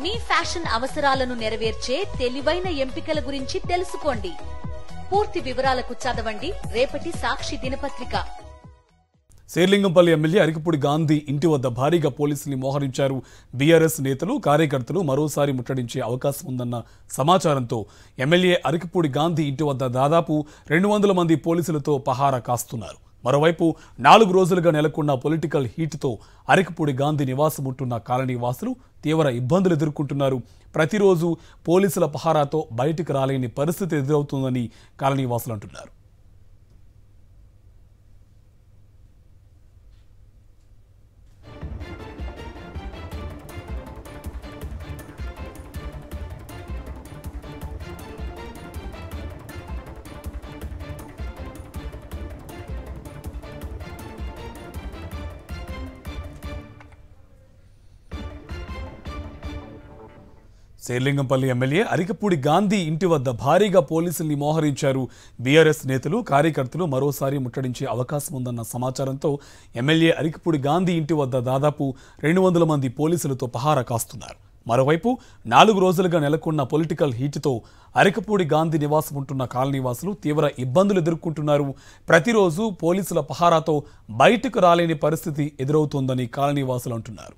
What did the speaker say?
మీ fashion అవసరాలను నెరవేర్చే తెలివైన ఎంపికల గురించి తెలుసుకోండి. పూర్తి వివరాలకు చదవండి రేపటి సాక్షి దినపత్రిక. శేర్లింగంపల్లి ఎమ్మెల్యే అరికపూడి గాంధీ ఇంటి వద్ద భారీగా పోలీసుల్ని మోహరించారు. బీఆర్ఎస్ నేతలు కార్యకర్తలు మరోసారి ముట్టడించే అవకాశం ఉందన్న సమాచారంతో ఎమ్మెల్యే అరికపూడి గాంధీ ఇంటి వద్ద దాదాపు 200 మంది పోలీసులతో పహారా కాస్తున్నారు. మరోవైపు 4 రోజులుగా నెలకొన్న పొలిటికల్ హీట్తో అరికపూడి గాంధీ నివాసం ఉంటున్న కాలనీ వాసులు తీవ్ర ఇబ్బందులు ఎదుర్కొంటున్నారు. ప్రతిరోజు పోలీసుల పహారాతో బయటికి రాలేని పరిస్థితి ఎదురవుతుందని కాలనీ వాసులు అంటున్నారు. శేర్లింగంపల్లి ఎమ్మెల్యే అరికపూడి గాంధీ ఇంటి వద్ద భారీగా పోలీసుల్ని మోహరించారు. బీఆర్ఎస్ నేతలు కార్యకర్తలు మరోసారి ముట్టడించే అవకాశం ఉందన్న సమాచారంతో ఎమ్మెల్యే అరికపూడి గాంధీ ఇంటి వద్ద దాదాపు 200 మంది పోలీసులతో పహారా కాస్తున్నారు. మరోవైపు 4 రోజులుగా నెలకొన్న పొలిటికల్ హీట్తో అరికపూడి గాంధీ నివాసం ఉంటున్న కాలనీవాసులు తీవ్ర ఇబ్బందులు ఎదుర్కొంటున్నారు. ప్రతిరోజు పోలీసుల పహారాతో బయటకు రాలేని పరిస్థితి ఎదురవుతోందని కాలనీవాసులు అంటున్నారు.